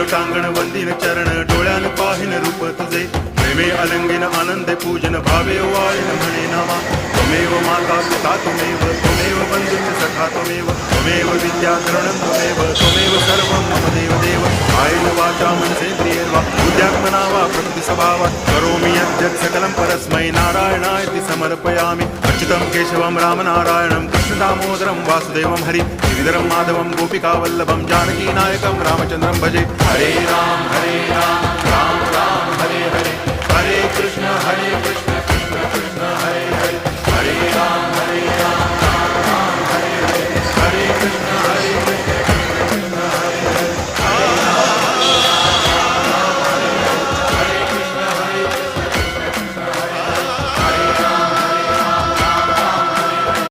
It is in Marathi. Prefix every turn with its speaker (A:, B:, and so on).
A: देवतांगण वंदिन चरण डोळ्यान पाहिन रूप तुझे प्रेमे अलंगिन आनंदे पूजन भावे वाळीन म्हणे नामा त्वमेव माता पिता त्वमेव बंधुश्च सखा त्वमेव विद्या द्रवणं त्वमेव सर्वं मम देव कायेन वाचा मनसेन्द्रियैर्वा बुद्ध्यात्मना वा प्रकृति स्वभावात् करोमि यद्यत् सकलं परस्मै नारायणायति समर्पयामि अच्युतं केशवं रामनारायणं कृष्णदामोदरं वासुदेवं हरि गिरिधरं माधवं गोपिकावल्लभं जानकीनायकं रामचन्द्रं भजे हरे राम राम राम हरे हरे हरे कृष्ण